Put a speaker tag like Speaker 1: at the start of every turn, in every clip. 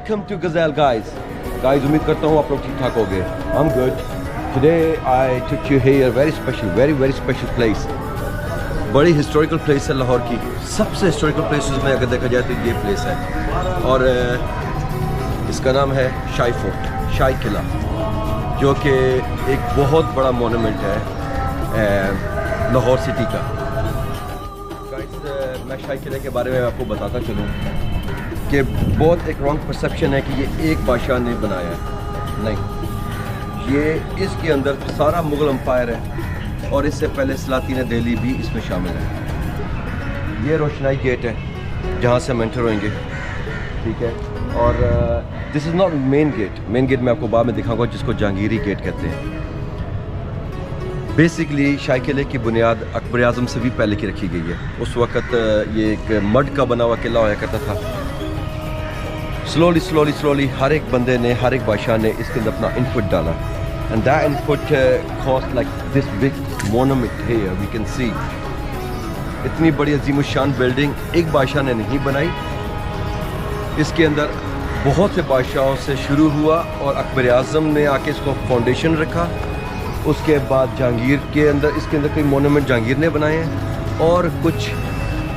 Speaker 1: Welcome to गज़ैल guys. उम्मीद करता हूँ आप लोग ठीक ठाक हो गए। I am good. Today I took you here very special, very special place. बड़ी हिस्टोरिकल प्लेस है लाहौर की। सबसे हिस्टोरिकल प्लेसेस में अगर देखा जाए तो ये प्लेस है, और इसका नाम है शाही फोर्ट, शाही किला, जो कि एक बहुत बड़ा मोनूमेंट है लाहौर सिटी का। गाइस, मैं शाही किले के बारे में आपको बताता चलूँ कि बहुत एक रॉन्ग परसेप्शन है कि ये एक बादशाह ने बनाया है। नहीं, ये इसके अंदर सारा मुग़ल एम्पायर है, और इससे पहले सलातीन दिल्ली भी इसमें शामिल है। ये रोशनाई गेट है जहाँ से हम एंटर होंगे, ठीक है। और this is not main gate. Main gate मैं आपको बाद में दिखाऊंगा, जिसको जहांगीरी गेट कहते हैं। बेसिकली शाही किले की बुनियाद अकबर आज़म से भी पहले की रखी गई है। उस वक़्त ये एक मड का बना हुआ किला होया करता था। स्लोली हर एक बंदे ने, हर एक बादशाह ने इसके अंदर अपना इनपुट डाला, and that input cost like this big monument here we can see. इतनी बड़ी अजीमुशान बिल्डिंग एक बादशाह ने नहीं बनाई। इसके अंदर बहुत से बादशाहों से शुरू हुआ, और अकबर आज़म ने आके इसको फाउंडेशन रखा। उसके बाद जहांगीर के अंदर, इसके अंदर कई मोनूमेंट जहांगीर ने बनाए हैं, और कुछ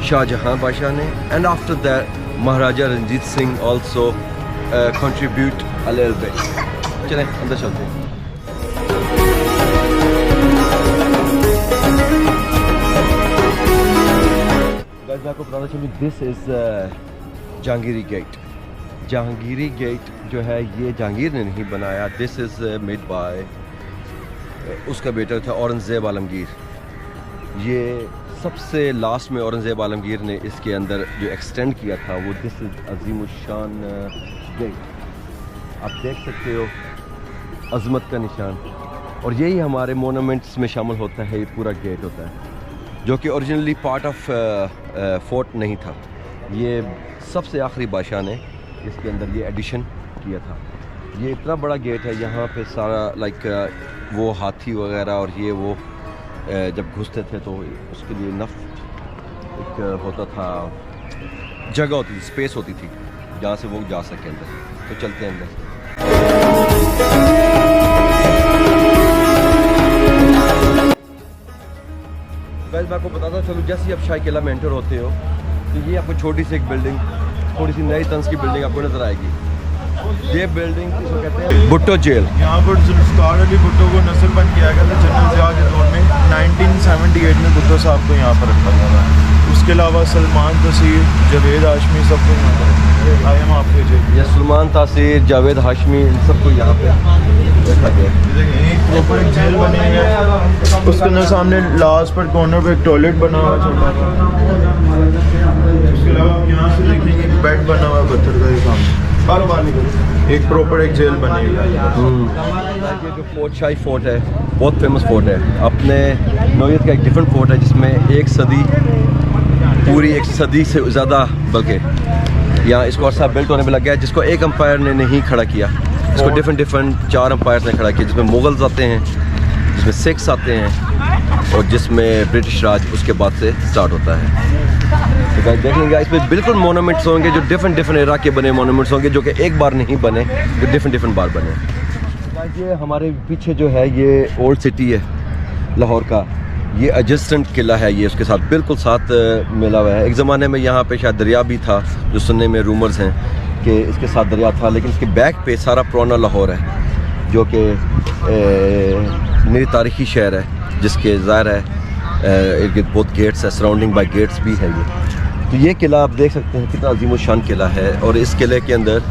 Speaker 1: शाहजहां बादशाह ने, and after that Maharaja Ranjit Singh also contribute a little bit. चलें अंदर चलते हैं। गाइस, मैं आपको बताना चलूँ, this is Jahangiri gate. Jahangiri gate जो है ये जहांगीर ने नहीं बनाया। दिस इज़ मेड बाय उसका बेटा था औरंगज़ेब आलमगीर। ये सबसे लास्ट में औरंगज़ेब आलमगीर ने इसके अंदर जो एक्सटेंड किया था वो दिस इज़ अजीमुशान गेट। आप देख सकते हो अज़मत का निशान, और यही हमारे मोनूमेंट्स में शामिल होता है। ये पूरा गेट होता है जो कि ओरिजिनली पार्ट ऑफ फोर्ट नहीं था। ये सबसे आखिरी बादशाह ने इसके अंदर ये एडिशन किया था। ये इतना बड़ा गेट है, यहाँ पे सारा लाइक वो हाथी वगैरह और ये वो जब घुसते थे तो उसके लिए नफ एक होता था, जगह होती थी, स्पेस होती थी जहाँ से वो जा सके अंदर। तो चलते हैं अंदर। मैं आपको बताता चलूँ, जैसे ही आप शाही किला में एंटर होते हो तो ये आपको छोटी सी एक बिल्डिंग, थोड़ी सी नई तंज की बिल्डिंग आपको नज़र आएगी। ये बिल्डिंग इसको कहते हैं भुट्टो जेल।
Speaker 2: यहाँ पर जुल्फ़िकार अली भुट्टो को नस्लबंद किया गया था जनरल ज़िया के दौर में। 1978 में भुट्टो साहब को यहाँ पर रखा गया था। उसके अलावा सलमान तसीर, जावेद हाशमी सबको यहाँ पर आए हम आपके जेल।
Speaker 1: ये सलमान तसीर, जावेद हाशमी, इन सबको यहाँ पे रखा गया।
Speaker 2: एक प्रॉपर एक जेल बनी हुई है, उसके अंदर सामने लास्ट पर कॉर्नर पर एक टॉयलेट बना हुआ छोटा सा। उसके अलावा यहाँ से देखेंगे बेड बना हुआ पत्थर का, सामने एक प्रॉपर एक जेल बनी हुई है।
Speaker 1: ये जो फोर्ट, शाही फोर्ट है, बहुत फेमस फोर्ट है। अपने नौयत का एक डिफरेंट फोर्ट है जिसमें एक सदी, पूरी एक सदी से ज़्यादा, बल्कि यहाँ इसको अर्सा बिल्ट होने में लग गया है, जिसको एक एम्पायर ने नहीं खड़ा किया। इसको डिफरेंट 4 एम्पायर्स ने खड़ा किया, जिसमें मुगल्स आते हैं, जिसमें सिख्स आते हैं, और जिसमें ब्रिटिश राज उसके बाद से स्टार्ट होता है। तो गाइस देखेंगे इसमें बिल्कुल मोनूमेंट्स होंगे जो डिफरेंट एरा के बने मोनूमेंट्स होंगे, जो कि एक बार नहीं बने, जो डिफरेंट बार बने। गाइस ये हमारे पीछे जो है ये ओल्ड सिटी है लाहौर का। ये एडजेसेंट किला है, ये उसके साथ बिल्कुल साथ मिला हुआ है। एक ज़माने में यहाँ पे शायद दरिया भी था, जो सुनने में रूमर्स हैं कि इसके साथ दरिया था, लेकिन इसके बैक पे सारा पुराना लाहौर है, जो कि मेरी तारीखी शहर है, जिसके ज़ाहिर है बहुत गेट्स है, सराउंडिंग बाय गेट्स भी है ये। तो ये किला आप देख सकते हैं कितना अजीमुशान किला है, और इस किले के अंदर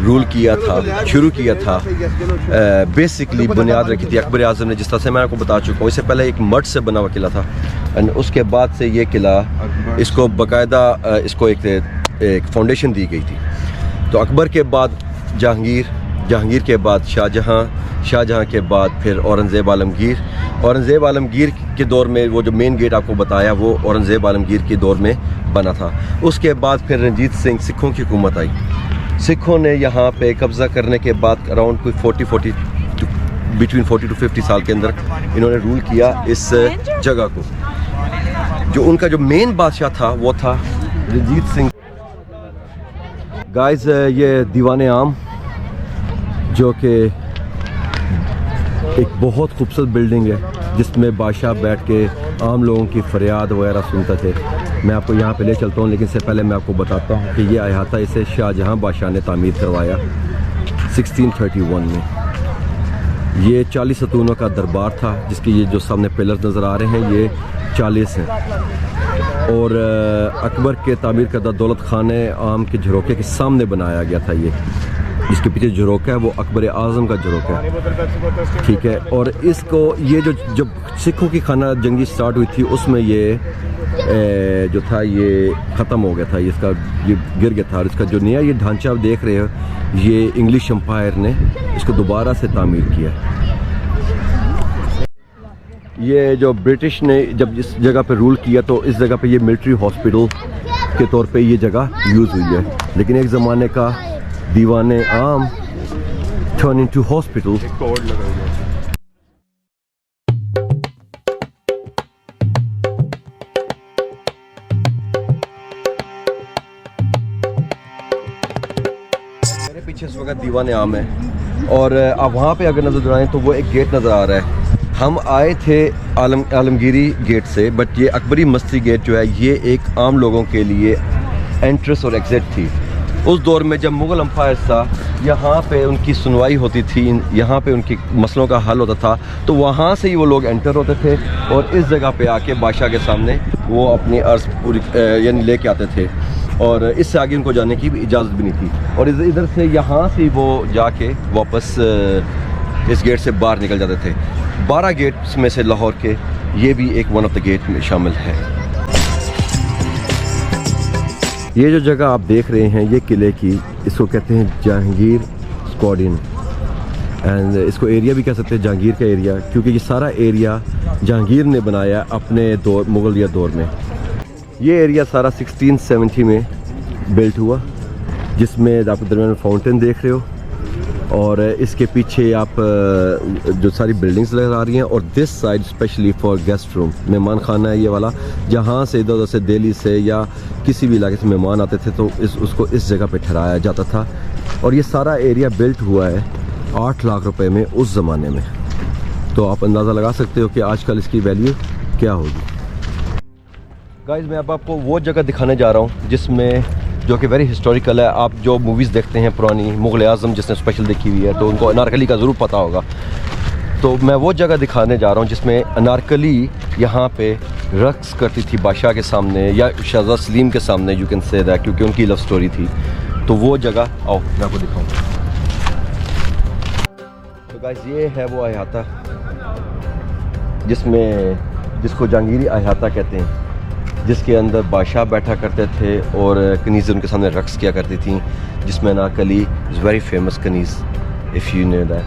Speaker 1: रूल किया था, शुरू किया था, बेसिकली बुनियाद रखी थी अकबर आज़म ने, जिस तरह से मैं आपको बता चुका हूँ। इससे पहले एक मड से बना हुआ किला था, एंड उसके बाद से ये किला, इसको बाकायदा इसको एक फाउंडेशन दी गई थी। तो अकबर के बाद जहांगीर, जहांगीर के बाद शाहजहां, शाहजहां के बाद फिर औरंगज़ेब आलमगीर। औरंगज़ेब आलमगीर के दौर में वो जो मेन गेट आपको बताया वो औरंगज़ेब आलमगीर के दौर में बना था। उसके बाद फिर रंजीत सिंह, सिखों की हुकूमत आई। सिखों ने यहाँ पे कब्ज़ा करने के बाद अराउंड कोई 40 बिटवीन 40 to 50 साल के अंदर इन्होंने रूल किया इस जगह को। जो उनका जो मेन बादशाह था वो था रंजीत सिंह। गाइस ये दीवाने आम जो कि एक बहुत खूबसूरत बिल्डिंग है जिसमें बादशाह बैठ के आम लोगों की फरियाद वगैरह सुनते थे। मैं आपको यहाँ पे ले चलता हूँ, लेकिन इससे पहले मैं आपको बताता हूँ कि ये अहाता इसे शाहजहाँ बादशाह ने तामीर करवाया 1631 में। ये 40 सतूनों का दरबार था, जिसके ये जो सामने पिलर्स नज़र आ रहे हैं ये 40 हैं। और अकबर के तामीर करदा दौलत खाने आम के झरोके के सामने बनाया गया था। ये जिसके पीछे झरोका है वो अकबर आज़म का झरोका है, ठीक है। और इसको ये जो जब सिखों की खाना जंगी स्टार्ट हुई थी उसमें ये जो था ये ख़त्म हो गया था, इसका ये गिर गया था। और इसका जो नया ये ढांचा आप देख रहे हो ये इंग्लिश एम्पायर ने इसको दोबारा से तामीर किया। ये जो ब्रिटिश ने जब इस जगह पे रूल किया तो इस जगह पे ये मिलिट्री हॉस्पिटल के तौर पे ये जगह यूज़ हुई है, लेकिन एक ज़माने का दीवाने आम टर्न इनटू हॉस्पिटल। मेरे पीछे इस वक्त दीवाने आम है और आप वहाँ पे अगर नज़र आएँ तो वो एक गेट नज़र आ रहा है। हम आए थे आलमगीरी गेट से, बट ये अकबरी मस्ती गेट जो है ये एक आम लोगों के लिए एंट्रेंस और एग्ज़िट थी। उस दौर में जब मुग़ल एम्पायर था यहाँ पे उनकी सुनवाई होती थी, यहाँ पे उनकी मसलों का हल होता था, तो वहाँ से ही वो लोग एंटर होते थे और इस जगह पे आके बादशाह के सामने वो अपनी अर्ज़ पूरी यानी लेके आते थे और इससे आगे उनको जाने की भी इजाज़त भी नहीं थी। और इधर से यहाँ से वो जाके वापस इस गेट से बाहर निकल जाते थे। 12 गेट्स में से लाहौर के ये भी एक वन ऑफ द गेट में शामिल है। ये जो जगह आप देख रहे हैं ये किले की, इसको कहते हैं जहांगीर स्क्वाड्रन एंड इसको एरिया भी कह सकते हैं जहांगीर का एरिया, क्योंकि ये सारा एरिया जहांगीर ने बनाया अपने दौर मुगलिया दौर में। ये एरिया सारा 1670 में बिल्ट हुआ, जिसमें आप दरमियान में फाउंटेन देख रहे हो और इसके पीछे आप जो सारी बिल्डिंग्स नज़र आ रही हैं। और this side specially for guest room, मेहमान खाना है ये वाला, जहाँ से इधर उधर से दिल्ली से या किसी भी इलाके से मेहमान आते थे तो उसको इस जगह पे ठहराया जाता था। और ये सारा एरिया बिल्ट हुआ है 8 लाख रुपए में उस ज़माने में, तो आप अंदाज़ा लगा सकते हो कि आजकल इसकी वैल्यू क्या होगी। गाइस मैं अब आपको वो जगह दिखाने जा रहा हूँ जिसमें जो कि वेरी हिस्टोरिकल है। आप जो मूवीज़ देखते हैं पुरानी मुग़ल आज़म जिसने स्पेशल देखी हुई है तो उनको अनारकली का ज़रूर पता होगा। तो मैं वो जगह दिखाने जा रहा हूँ जिसमें अनारकली यहाँ पे रक्स करती थी बादशाह के सामने या शहज़ाद सलीम के सामने, यू कैन से दैट, क्योंकि उनकी लव स्टोरी थी। तो वो जगह आओ मैं आपको दिखाऊँ। तो गाइस ये है वो अहाता जिसको जहांगीरी अहाता कहते हैं, जिसके अंदर बादशाह बैठा करते थे और कनीज़ उनके सामने रक्स किया करती थी, जिसमें Anarkali is very famous Kaneez if you know that.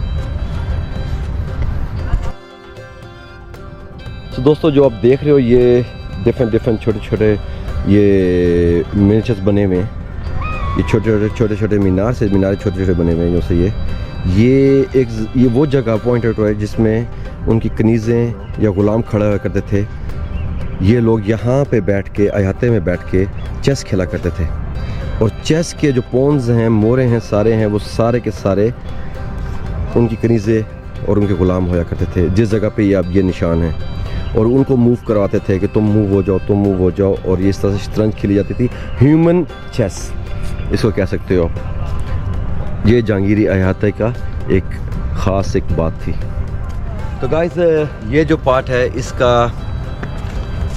Speaker 1: तो दोस्तों जो आप देख रहे हो ये डिफरेंट छोटे छोटे ये मिनिएचर्स बने हुए हैं, ये छोटे छोटे मीनार छोटे छोटे बने हुए हैं जैसे ये वो जगह पॉइंट आउट है जिसमें उनकी कनीज़ें या ग़ुलाम खड़ा हुआ करते थे। ये लोग यहाँ पे बैठ के अहाते में बैठ के चेस खेला करते थे और चेस के जो पॉन्स हैं, मोरे हैं, सारे हैं, वो सारे के सारे उनकी कनीज़ें और उनके ग़ुलाम होया करते थे। जिस जगह पे ये अब ये निशान है और उनको मूव करवाते थे कि तुम मूव हो जाओ, तुम मूव हो जाओ, और ये इस तरह से शतरंज खेली जाती थी। ह्यूमन चेस इसको कह सकते हो। ये जहांगीरी अहाते का एक ख़ास एक बात थी। तो गाइस ये जो पार्ट है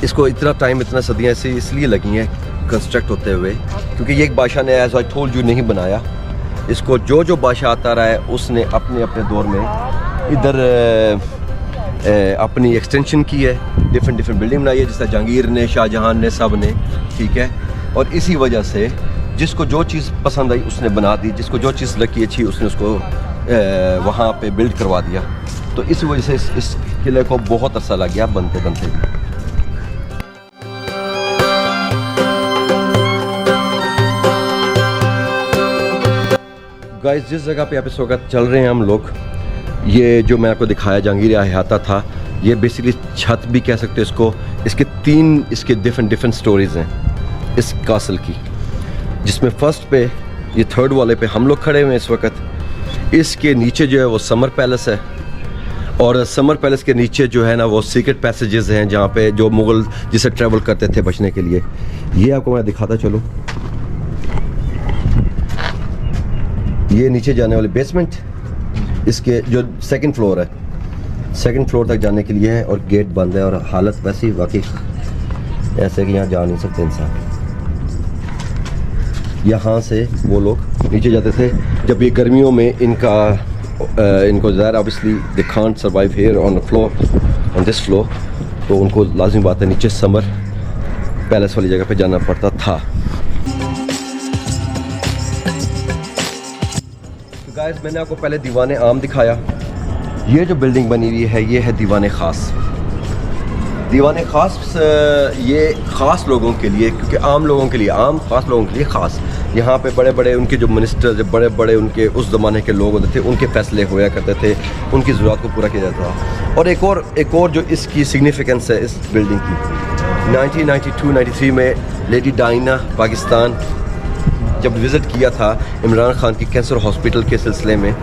Speaker 1: इसको इतना टाइम, इतना सदियाँ ऐसे इसलिए लगी हैं कंस्ट्रक्ट होते हुए क्योंकि ये एक बादशाह ने एज आई टोल्ड यू नहीं बनाया। इसको जो बादशाह आता रहा है उसने अपने अपने दौर में इधर अपनी एक्सटेंशन की है, डिफरेंट बिल्डिंग बनाई है, जिस तरह जहांगीर ने, शाहजहां ने, सब ने, ठीक है। और इसी वजह से जिसको जो चीज़ पसंद आई उसने बना दी, जिसको जो चीज़ लगी अच्छी उसने उसको वहाँ पे बिल्ड करवा दिया। तो इस वजह से इस किले को बहुत अरसा लग गया बनते बनते भी। गाइस जिस जगह पे आप इस वक्त चल रहे हैं हम लोग, ये जो मैं आपको दिखाया जहांगीर अहाता था, ये बेसिकली छत भी कह सकते हो इसको। इसके 3 डिफरेंट स्टोरीज़ हैं इस कासल की, जिसमें फर्स्ट पे ये थर्ड वाले पे हम लोग खड़े हुए हैं इस वक्त। इसके नीचे जो है वो समर पैलेस है, और समर पैलेस के नीचे जो है ना वो सीक्रेट पैसेजेस हैं जहाँ पे जो मुग़ल जिसे ट्रैवल करते थे बचने के लिए। ये आपको मैं दिखाता चलूँ, ये नीचे जाने वाले बेसमेंट, इसके जो सेकंड फ्लोर है, सेकंड फ्लोर तक जाने के लिए है, और गेट बंद है, और हालत वैसी वाकई ऐसे कि यहाँ जा नहीं सकते इंसान। यहाँ से वो लोग नीचे जाते थे जब ये गर्मियों में इनको ज़ाहिर obviously they can't survive here on the floor, on this floor, तो उनको लाजमी बात है नीचे समर पैलेस वाली जगह पे जाना पड़ता था। तो गाइस, मैंने आपको पहले दीवाने आम दिखाया। ये जो बिल्डिंग बनी हुई है ये है दीवाने ख़ास। दीवाने ख़ास ये ख़ास लोगों के लिए, क्योंकि आम लोगों के लिए आम, ख़ास लोगों के लिए ख़ास। यहाँ पे बड़े बड़े उनके जो मिनिस्टर, जो बड़े बड़े उनके उस ज़माने के लोग होते थे, उनके फ़ैसले होया करते थे, उनकी ज़रूरत को पूरा किया जाता था। और एक और जो इसकी सिग्निफिकेंस है इस बिल्डिंग की, 1992-93 में लेडी डायना पाकिस्तान जब विज़िट किया था इमरान खान की कैंसर हॉस्पिटल के सिलसिले में,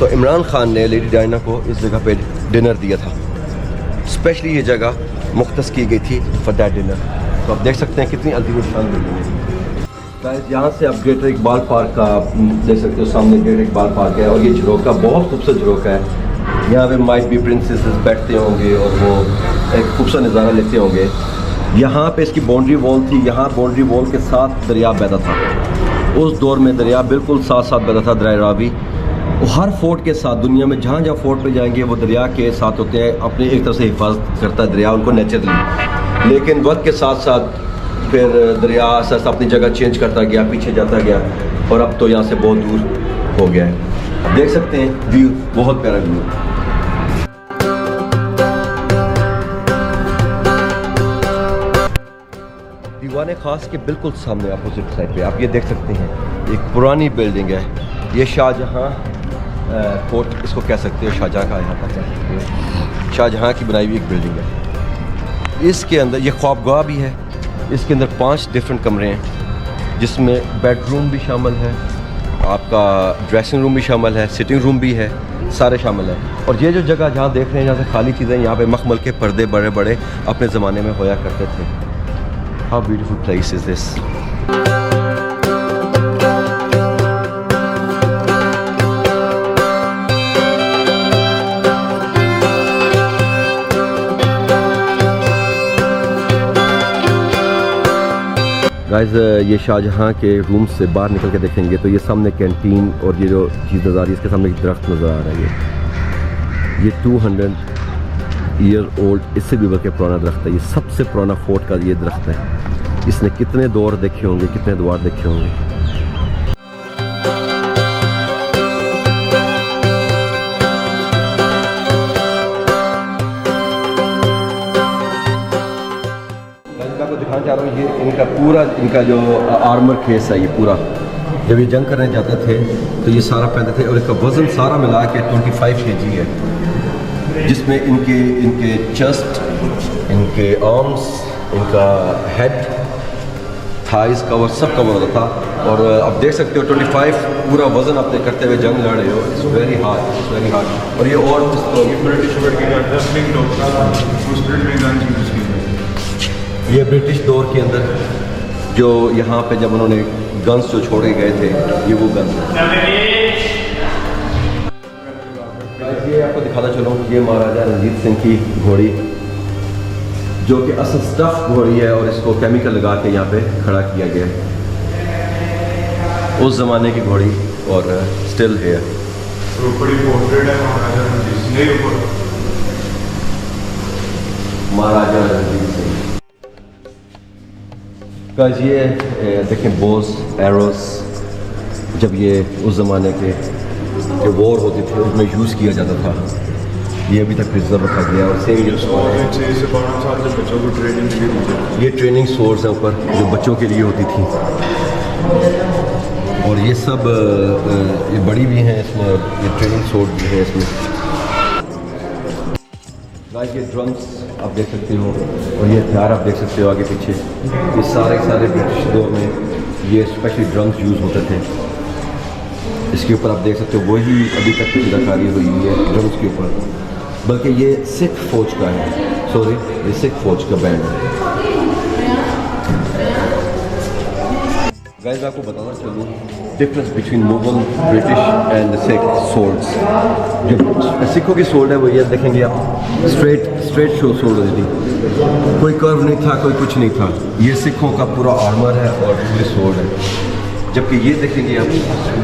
Speaker 1: तो इमरान खान ने लेडी डायना को इस जगह पे डिनर दिया था। स्पेशली ये जगह मुख्तस की गई थी फॉर दैट डिनर। तो आप देख सकते हैं कितनी अजीम शान बिल्डिंग है। गाइस, यहाँ से आप ग्रेटर इकबाल पार्क का देख सकते हो, सामने ग्रेटर इकबाल पार्क है, और ये झरोका बहुत खूबसूरत झरोका है। यहाँ पे माइट बी प्रिंसेस बैठते होंगे और वो एक खूबसूरत नज़ारा लेते होंगे। यहाँ पे इसकी बाउंड्री वॉल थी, यहाँ बाउंड्री वॉल के साथ दरिया बहता था। उस दौर में दरिया बिल्कुल साथ साथ बहता था, दरिया रावी। हर फोर्ट के साथ दुनिया में जहाँ जहाँ फोर्ट पे जाएंगे वो दरिया के साथ होते हैं, अपनी एक तरफ से हिफाजत करता है दरिया उनको नेचुरली। लेकिन वक्त के साथ साथ फिर दरिया ऐसा अपनी जगह चेंज करता गया, पीछे जाता गया, और अब तो यहाँ से बहुत दूर हो गया है। अब देख सकते हैं व्यू, बहुत प्यारा व्यू। दीवाने ख़ास के बिल्कुल सामने अपोजिट साइड पे आप ये देख सकते हैं, एक पुरानी बिल्डिंग है। ये शाहजहाँ फोर्ट इसको कह सकते हो, शाहजहाँ का यहाँ पर कह सकते हो, शाहजहाँ की बनाई हुई एक बिल्डिंग है। इसके अंदर ये ख्वाबगाह भी है। इसके अंदर 5 डिफरेंट कमरे हैं, जिसमें बेडरूम भी शामिल है, आपका ड्रेसिंग रूम भी शामिल है, सिटिंग रूम भी है, सारे शामिल हैं। और ये जो जगह जहाँ देख रहे हैं, जहाँ से खाली चीज़ें, यहाँ पे मखमल के पर्दे बड़े बड़े अपने ज़माने में होया करते थे। How beautiful place is this. Guys, ये शाहजहाँ के रूम से बाहर निकल के देखेंगे तो ये सामने कैंटीन और ये जो चीज़ नज़र आ रही है, इसके सामने एक दरख्त नज़र आ रहा है। ये 200 ईयर ओल्ड, इससे भी बल्कि पुराना दरख्त है। ये सबसे पुराना फोर्ट का ये दरख्त है। इसने कितने दौर देखे होंगे, कितने द्वार देखे होंगे। चाह रहा हूँ, ये इनका पूरा इनका जो आर्मर केस है, ये पूरा जब ये जंग करने जाते थे तो ये सारा पहनते थे, और इसका वज़न सारा मिला के 25 kg है, जिसमें इनके चेस्ट, इनके आर्म्स, इनका हेड, थाइस कवर, सब कवर होता था। और आप देख सकते हो 25 पूरा वज़न अपने करते हुए जंग लड़ रहे हो। It's very hard, it's very hard. और ये और ये ब्रिटिश दौर के अंदर जो यहाँ पे जब उन्होंने गन्स जो छोड़े गए थे, ये वो गन्स ये आपको दिखाता चलूँ। ये महाराजा रणजीत सिंह की घोड़ी, जो कि असल स्टफ घोड़ी है, और इसको केमिकल लगा के यहाँ पे खड़ा किया गया है। उस ज़माने की घोड़ी और स्टिल है। महाराजा रणजीत सिंह। गाइस, ये देखें बोस, एरोस, जब ये उस ज़माने के जो वॉर होती थी उसमें यूज़ किया जाता था। ये अभी तक प्रिजर्व रखा गया। और सेम ये ट्रेनिंग सोर्स है ऊपर, जो बच्चों के लिए होती थी। और ये सब ये बड़ी भी हैं इसमें, ये ट्रेनिंग सोर्स भी है इसमें। गाइस, ये ड्रम्स आप देख सकते हो, और ये हथियार आप देख सकते हो आगे पीछे। ये सारे ब्रिटिश दौर में ये स्पेशली ड्रम्स यूज़ होते थे। इसके ऊपर आप देख सकते हो वही अभी तक की चित्रकारी हुई है ड्रम्स के ऊपर, बल्कि ये सिख फौज का है, सॉरी ये सिख फौज का बैंड है। गाइस आपको बताना चलूँ difference between Mughal, British and Sikh soldiers. जो सिखों की सोल्ड है वो ये देखेंगे आप, स्ट्रेट शो सोल्ड होती थी, कोई कर्व नहीं था, कोई कुछ नहीं था। ये सिखों का पूरा आर्मर है और पूरी सोल्ड है। जबकि ये देखेंगे आप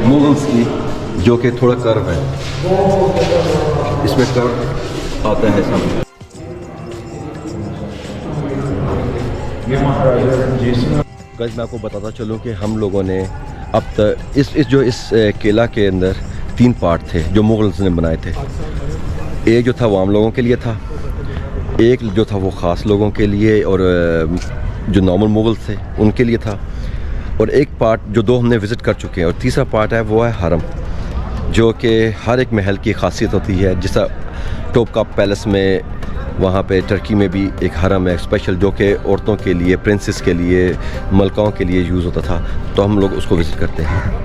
Speaker 1: मुगल्स की, जो कि थोड़ा कर्व है, इसमें कर्व आता है सामने।
Speaker 2: ये महाराजा रणजीत सिंह।
Speaker 1: गाइस मैं आपको बताता चलूँ कि हम लोगों ने अब तक इस किला के अंदर 3 पार्ट थे जो मुगल्स ने बनाए थे। एक जो था वो आम लोगों के लिए था, एक जो था वो ख़ास लोगों के लिए और जो नॉर्मल मुगल्स थे उनके लिए था, और एक पार्ट जो 2 हमने विज़िट कर चुके हैं, और तीसरा पार्ट है वो है हरम, जो कि हर एक महल की खासियत होती है। जैसा टोपकाप पैलेस में, वहाँ पे टर्की में भी एक हरम है स्पेशल, जो कि औरतों के लिए, प्रिंसेस के लिए, मलकाओं के लिए यूज़ होता था, तो हम लोग उसको विज़िट करते हैं।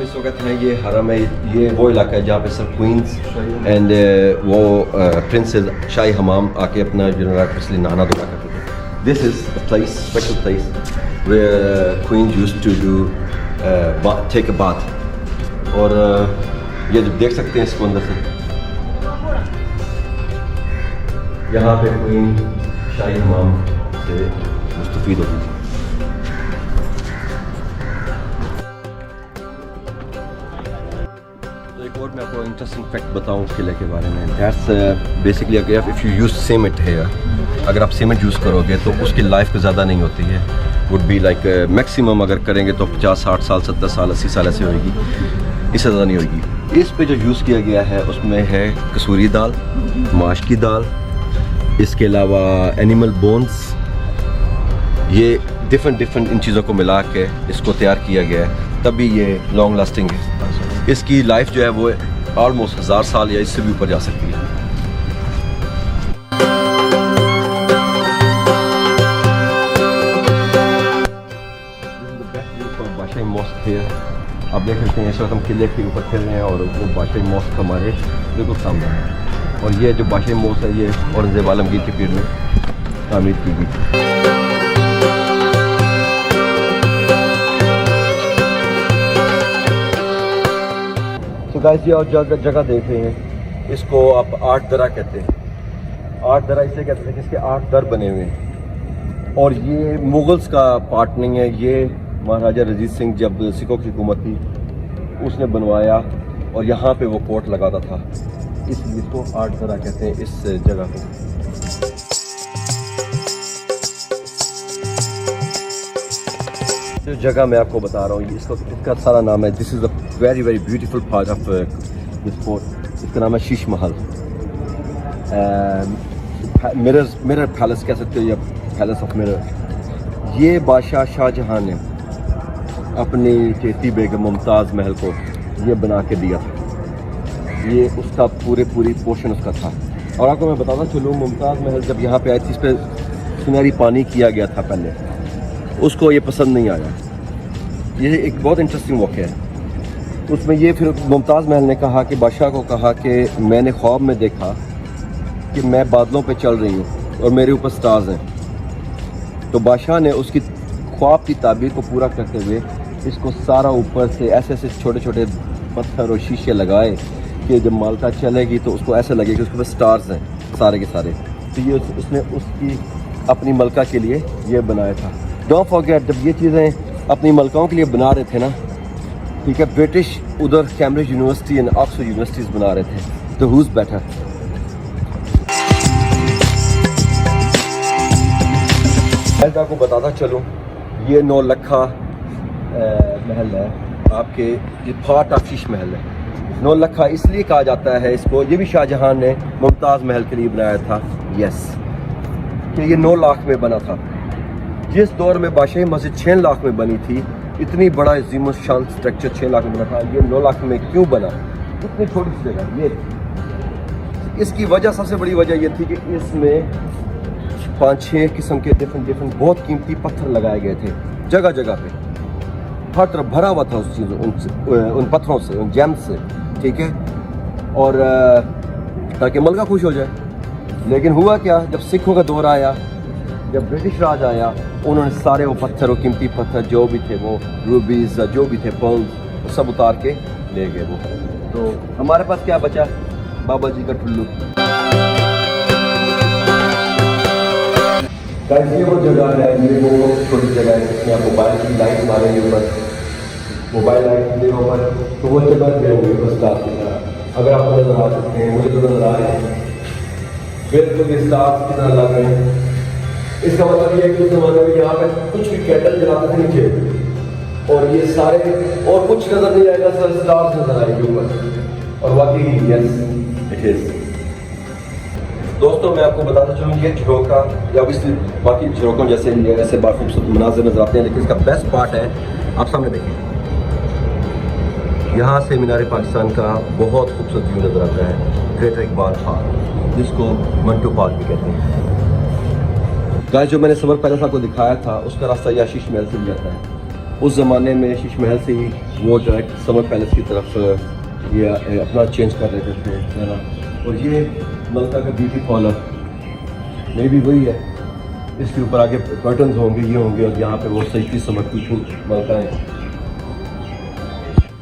Speaker 1: इस वक्त है ये हरम है, ये वो इलाका है जहाँ पे सब क्वींस एंड वो प्रिंसेस शाही हमाम आके अपना इसलिए नहाना धोना करते थे। This is a place, special place where queen used to do take a bath. और ये जो देख सकते हैं इसको अंदर से, यहाँ पे क्वीन शाही हमाम से मुस्तफ़ीद होती थी। एक और मैं आपको इंटरेस्टिंग फैक्ट बताऊं किले के बारे में। दैट्स बेसिकली अगर इफ़ यू यूज़ सीमेंट है, अगर आप सीमेंट यूज़ करोगे तो उसकी लाइफ ज़्यादा नहीं होती है, वुड बी लाइक मैक्सिमम अगर करेंगे तो 50-60 साल, 70 साल, 80 साल ऐसे होएगी, इससे ज़्यादा नहीं होएगी। इस पे जो यूज़ किया गया है उसमें है कसूरी दाल, माश की दाल, इसके अलावा एनिमल बोन्स, ये डिफरेंट इन चीज़ों को मिला के इसको तैयार किया गया है, तभी ये लॉन्ग लास्टिंग है। इसकी लाइफ जो है वो ऑलमोस्ट 1000 साल या इससे भी ऊपर जा सकती है। बादशाही मॉस्क है, आप देख सकते हैं इस वक्त हम किले के ऊपर खेल रहे हैं और वो बादशाही मॉस्क हमारे बिल्कुल सामने है। और ये जो बादशाही मॉस्क है ये औरंगज़ेब आलमगीर के पीरियड में तामीर की गई थी। गाइस ये और जगह देख रहे हैं, इसको आप 8 दरा कहते हैं। 8 दरा इसलिए कहते हैं कि इसके 8 दर बने हुए हैं, और ये मुगल्स का पार्ट नहीं है, ये महाराजा रणजीत सिंह जब सिखों की हुकूमत थी उसने बनवाया और यहाँ पे वो कोर्ट लगाता था, इसलिए इसको 8 दरा कहते हैं इस जगह को। जो जगह मैं आपको बता रहा हूँ इसका सारा नाम है, this is a very beautiful part of this fort. इसका नाम है शीश महल, मिरर पैलेस कह सकते हो या पैलेस ऑफ मिरर। ये बादशाह शाहजहां ने अपनी चेती बेगम मुमताज़ महल को ये बना के दिया था, ये उसका पूरी पोर्शन उसका था। और आपको मैं बताना चलूँ, मुमताज़ महल जब यहाँ पे आई थी, इस पर सुनहरी पानी किया गया था पहले, उसको ये पसंद नहीं आया। ये एक बहुत इंटरेस्टिंग वाक़या है। उसमें ये फिर मुमताज़ महल ने कहा कि बादशाह को कहा कि मैंने ख्वाब में देखा कि मैं बादलों पे चल रही हूँ और मेरे ऊपर स्टार्स हैं। तो बादशाह ने उसकी ख्वाब की ताबीर को पूरा करते हुए इसको सारा ऊपर से ऐसे छोटे पत्थर और शीशे लगाए कि जब मालका चलेगी तो उसको ऐसे लगे कि उसके ऊपर स्टार्स हैं सारे के सारे। तो ये उसने उसकी अपनी मलका के लिए ये बनाया था। डोंट फॉरगेट, जब ये चीज़ें अपनी मलकाओं के लिए बना रहे थे ना, ठीक है, ब्रिटिश उधर Cambridge university and Oxford universities बना रहे थे, तो हुज़ बेटर। मैं आपको बताता चलूँ, ये 9 लखा महल है आपके, ये फाट ऑफ शीश महल है। 9 लखा इसलिए कहा जाता है इसको, ये भी शाहजहां ने मुमताज़ महल के लिए बनाया था, यस, कि ये 9 लाख में बना था। जिस दौर में बादशाही मस्जिद 6 लाख में बनी थी, इतनी बड़ा अजीम शान स्ट्रक्चर 6 लाख में बना था, ये 9 लाख में क्यों बना? इतनी छोटी सी जगह ये। इसकी वजह, सबसे बड़ी वजह ये थी कि इसमें 5-6 किस्म के डिफरेंट बहुत कीमती पत्थर लगाए गए थे जगह जगह पे, हर तरफ भरा हुआ था उस चीज़ों, उन पत्थरों से, उन जेम्स से, ठीक है, और ताकि मलका खुश हो जाए। लेकिन हुआ क्या, जब सिखों का दौर आया, जब ब्रिटिश राज आया, उन्होंने सारे वो पत्थर, वो कीमती पत्थर जो भी थे, वो रूबीज जो भी थे, पर्ल्स, वो सब उतार के ले गए वो। तो हमारे पास क्या बचा? बाबा जी का टुल्लू। ये वो जगह है, ये वो छोटी जगह है जिसमें आप मोबाइल की लाइट मारेंगे ऊपर, मोबाइल लाइट के ऊपर, तो वो जगह दे होंगे बस स्टार्स की तरह। अगर आपको नजर आ सकते हैं, मुझे तो नजर आ रहे हैं बिल्कुल ये स्टार्स की तरह लग रहे हैं। इसका मतलब ये है कि उस जमाने में यहाँ पे कुछ भी कैंडल जलाते थे नीचे, और ये सारे और कुछ नजर नहीं आएगा, सर स्टार्स नजर आएंगे ऊपर। और वाकई यस इट इज। दोस्तों मैं आपको बताता चलूँ, ये झरोका, या ऑब्वियसली बाकी झरोकों जैसे ऐसे बार खूबसूरत मनाजिर नजर आते हैं, लेकिन इसका बेस्ट पार्ट है आप सामने देखिए, यहाँ से मीनार पाकिस्तान का बहुत खूबसूरत व्यू नजर आता है, ग्रेटर इकबाल पार्क, जिसको मंटो पार्क भी कहते हैं। गाइस, जो मैंने समर पैलेस आपको दिखाया था, उसका रास्ता या शीश महल से भी जाता है। उस ज़माने में शीश महल से ही वो डायरेक्ट समर पैलेस की तरफ ये अपना चेंज कर रहे थे, है ना। और ये मलका का ब्यूटी पार्लर में भी वही है, इसके ऊपर आगे कर्टन्स होंगे, ये होंगे, और यहाँ पे वो सही समर मलका है।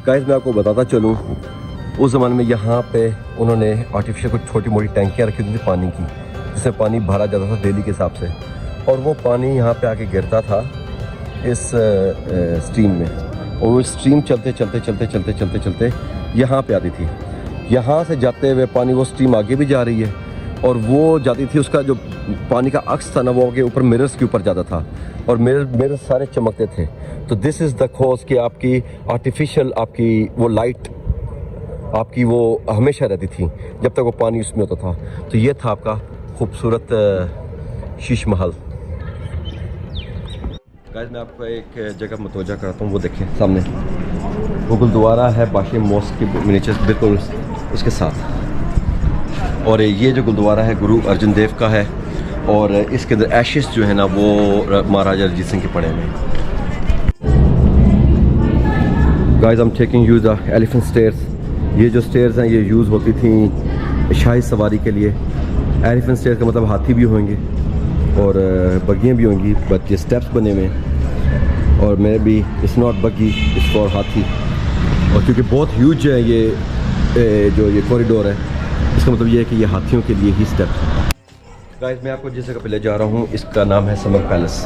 Speaker 1: गाइस, मैं आपको बताता चलूँ, उस ज़माने में यहाँ पे उन्होंने आर्टिफिशियल कुछ छोटी मोटी टैंकियाँ रखी थी पानी की, जिससे पानी भरा जाता था डेली के हिसाब से, और वो पानी यहाँ पे आके गिरता था इस स्ट्रीम में, और वो स्ट्रीम चलते चलते चलते चलते चलते चलते यहाँ पे आती थी। यहाँ से जाते हुए पानी, वो स्ट्रीम आगे भी जा रही है, और वो जाती थी, उसका जो पानी का अक्स था ना, वो आगे ऊपर मिरर्स के ऊपर जाता था, और मिरर्स सारे चमकते थे। तो दिस इज़ द कॉज कि आपकी आर्टिफिशियल आपकी वो लाइट आपकी वो हमेशा रहती थी जब तक वो पानी उसमें होता था। तो ये था आपका खूबसूरत शीश महल। गाइस, मैं आपको एक जगह मुतवज्जा कराता हूँ, वो देखें सामने, वो गुरुद्वारा है बादशाही मॉस्क के मिनिएचर बिल्कुल उसके साथ। और ये जो गुरुद्वारा है गुरु अर्जन देव का है, और इसके अंदर एशेस जो है ना वो महाराजा रंजीत सिंह के पड़े हुए हैं। Guys, I am taking you the elephant stairs. ये जो स्टेयर्स हैं ये यूज़ होती थी शाही सवारी के लिए। एलिफेंट स्टेयर्स का मतलब हाथी भी होंगे और बग्गियाँ भी होंगी, बट ये स्टेप्स बने हुए हैं, और मैं भी it's not buggy, it's for hathi. और क्योंकि बहुत ह्यूज है ये जो ये कॉरिडोर है, इसका मतलब ये है कि ये हाथियों के लिए ही स्टेप्स हैं। गाइस, मैं आपको जिस जगह पे ले जा रहा हूँ, इसका नाम है समर पैलेस।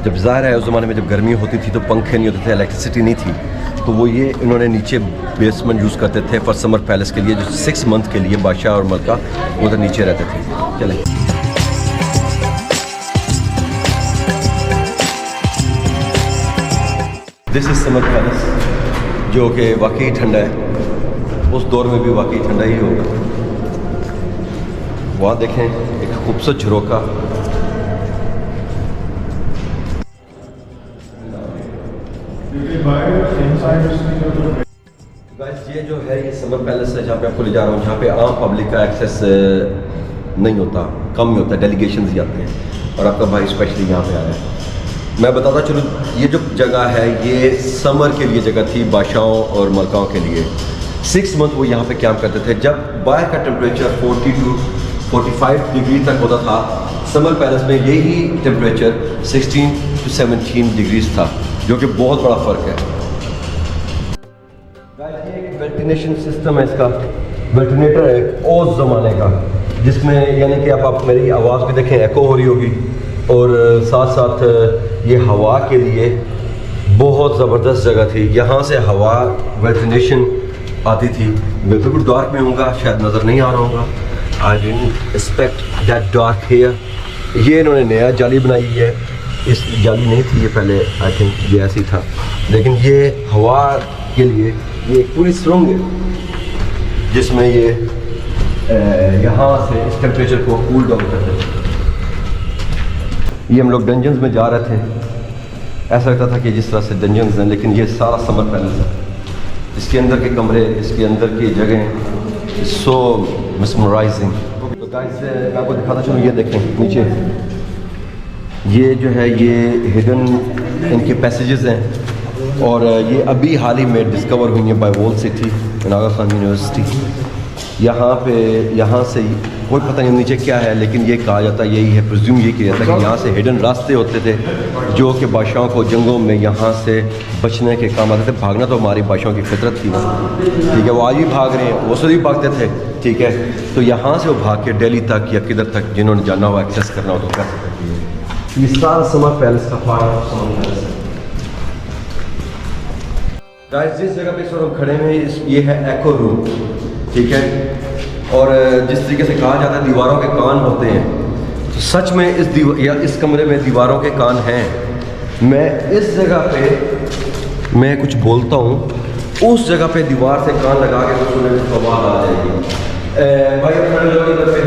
Speaker 1: जब ज़ाहिर है उस ज़माने में जब गर्मी होती थी तो पंखे नहीं होते थे, इलेक्ट्रिसिटी नहीं थी, तो वो ये इन्होंने नीचे बेसमेंट यूज़ करते थे फॉर समर पैलेस के लिए, जो 6 मंथ के लिए बादशाह और मलका उधर नीचे रहते थे। चलें, दिस इज़ समर पैलेस, जो कि वाकई ठंडा है, उस दौर में भी वाकई ठंडा ही होगा। वहाँ देखें एक खूबसूरत झरोका, ये जो है ये समर पैलेस है जहाँ पे आपको ले जा रहा हूँ, जहाँ पे आम पब्लिक का एक्सेस नहीं होता, कम ही होता है, डेलीगेशन ही आते हैं, और आपका भाई स्पेशली यहाँ पे आया है। मैं बताता चलूँ, ये जो जगह है ये समर के लिए जगह थी, बादशाहों और मलकाओं के लिए। 6 मंथ वो यहाँ पे कैंप करते थे। जब बाहर का टेम्परेचर 40 to 45 डिग्री तक होता था, समर पैलेस में यही टेम्परेचर 16 to 17 डिग्रीज था, जो कि बहुत बड़ा फ़र्क है। वेंटिलेशन सिस्टम है इसका, वेंटिलेटर है उस ज़माने का, जिसमें यानी कि आप मेरी आवाज़ भी देखें एको हो रही होगी, और साथ साथ ये हवा के लिए बहुत ज़बरदस्त जगह थी। यहाँ से हवा वेंटिलेशन आती थी। मैं बिल्कुल डार्क में हूँगा, शायद नज़र नहीं आ रहा होगा। I didn't expect that dark here. ये इन्होंने नया जाली बनाई है इस जाली नहीं थी ये पहले, आई थिंक ये ऐसी था, लेकिन ये हवा के लिए ये एक पूरी सुरंग है जिसमें ये यहाँ से इस टेम्परेचर को कूल डाउन करते थे। ये हम लोग डंजन्स में जा रहे थे, ऐसा लगता था कि जिस तरह से डंजन्स हैं, लेकिन ये सारा समर पैलेस है। इसके अंदर के कमरे, इसके अंदर की जगह सो मिसमराइजिंग। तो गाइस मैं आपको दिखाता चलूँ, ये देखें नीचे, ये जो है ये हिडन इनके पैसेजेस हैं और ये अभी हाल ही में डिस्कवर हुई हैं by wall city in Aga Khan university. यहाँ से कोई पता नहीं नीचे क्या है, लेकिन ये कहा जाता है, यही है, प्रिज्यूम ये किया जाता है कि यहाँ से हिडन रास्ते होते थे जो कि बादशाहों को जंगों में यहाँ से बचने के काम आते थे। भागना तो हमारी बादशाहों की फितरत थी ना, ठीक है, वो आज भी भाग रहे हैं, वो सभी भागते थे, ठीक है। तो यहाँ से वो भाग के दिल्ली तक या किधर तक जिन्होंने जाना हो, एक्सेस करना हो तो कर सकते हैं। ये सारा समर पैलेस का पार्ट समर पैलेस है। गाइस जिस जगह पे इस वक्त हम खड़े हैं ये है एको रूम, ठीक है। और जिस तरीके से कहा जाता है दीवारों के कान होते हैं, तो सच में इस कमरे में दीवारों के कान हैं। मैं इस जगह पे मैं कुछ बोलता हूँ, उस जगह पे दीवार से कान लगा के तो सुनने में आवाज़ आ जाएगी। भाई खड़े लोग इधर पे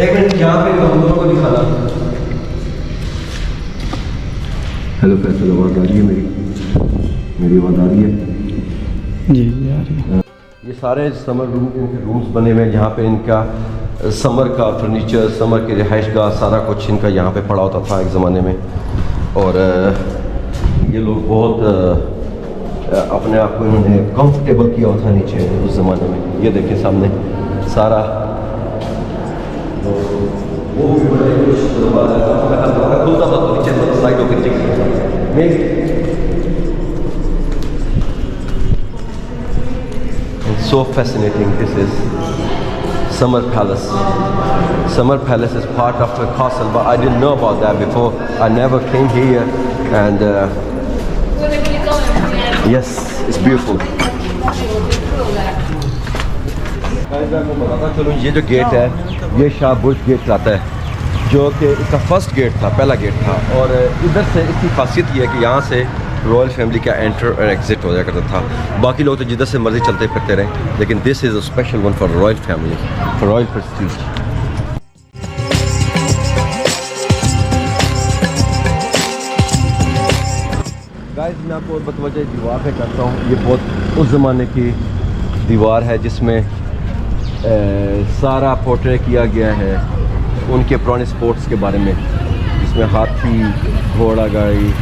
Speaker 1: एक मिनट, यहाँ पे हम दोनों को दिखाना। हेलो फैसल, आवाज़ आ रही है मेरी आवाज़ आ रही है?
Speaker 3: जी आ रही है।
Speaker 1: ये सारे समर रूम्स बने हुए हैं जहाँ पे इनका समर का फर्नीचर, समर की रिहाइशगाह, सारा कुछ इनका यहाँ पे पड़ा होता था एक ज़माने में। और ये लोग बहुत अपने आप को इन्होंने कंफर्टेबल किया होता था नीचे उस ज़माने में। ये देखिए सामने सारा वो भी बड़े खुलता था तो नीचे स्लाइड होकर so fascinating. This is Summer Palace. Summer Palace is part of the castle, but I didn't know about that before. I never came here, and yes, it's beautiful. चलो ये जो गेट है ये शाह बुश गेट आता है, जो कि इसका फर्स्ट गेट था, पहला गेट था। और इधर से इसकी खासियत ये है कि यहाँ से रॉयल फैमिली का एंटर और एग्जिट हो जाया करता था। बाकी लोग तो जिधर से मर्जी चलते फिरते रहे, लेकिन this is a special one for royal family, for royal Prestige. Guys मैं आपको बतवजह दीवार पे करता हूँ। ये बहुत उस ज़माने की दीवार है जिसमें सारा पोर्ट्रेट किया गया है उनके पुराने स्पोर्ट्स के बारे में, जिसमें हाथी, घोड़ा गाड़ी,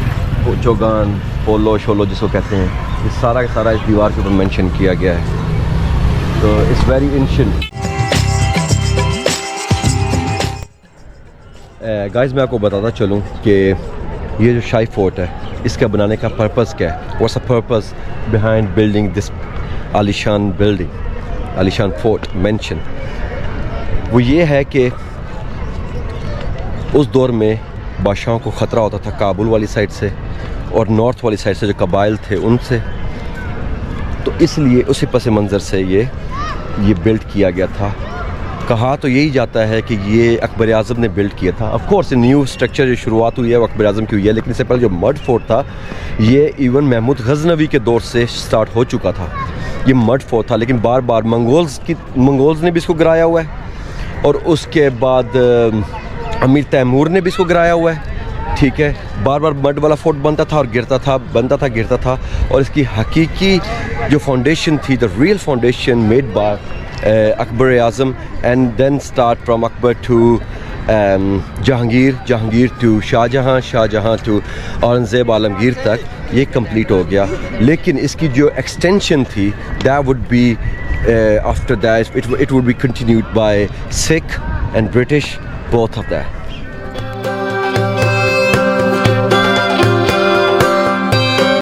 Speaker 1: चौगान, पोलो शोलो जिसको कहते हैं, ये सारा का सारा इस दीवार के ऊपर मेंशन किया गया है। तो इट्स वेरी एंशिएंट। गाइस मैं आपको बताता चलूँ कि ये जो शाही फोर्ट है इसका बनाने का पर्पस क्या है। What's the purpose behind building this आलिशान बिल्डिंग, आलिशान फोर्ट मेंशन। वो ये है कि उस दौर में बादशाहों को ख़तरा होता था काबुल वाली साइड से और नॉर्थ वाली साइड से जो कबाइल थे उनसे, तो इसलिए उसी पस मंज़र से ये बिल्ड किया गया था। कहा तो यही जाता है कि ये अकबर आज़म ने बिल्ड किया था। ऑफ कोर्स न्यू स्ट्रक्चर जो शुरुआत हुई है वो अकबर आज़म की हुई है, लेकिन इससे पहले जो मड फोर्ट था ये इवन महमूद गज़नवी के दौर से स्टार्ट हो चुका था। ये मड फोर्ट था, लेकिन बार बार मंगोल्स ने भी इसको गिराया हुआ है और उसके बाद अमीर तैमूर ने भी इसको गिराया हुआ है, ठीक है। बार बार मड वाला फोर्ट बनता था और गिरता था, बनता था गिरता था। और इसकी हकीकी जो फाउंडेशन थी, the real foundation made by Akbar Azam and then start from Akbar to Jahangir to Shahjahan to Aurangzeb Alamgir तक ये कंप्लीट हो गया। लेकिन इसकी जो एक्सटेंशन थी that would be after that it would be continued by Sikh and British, both of that.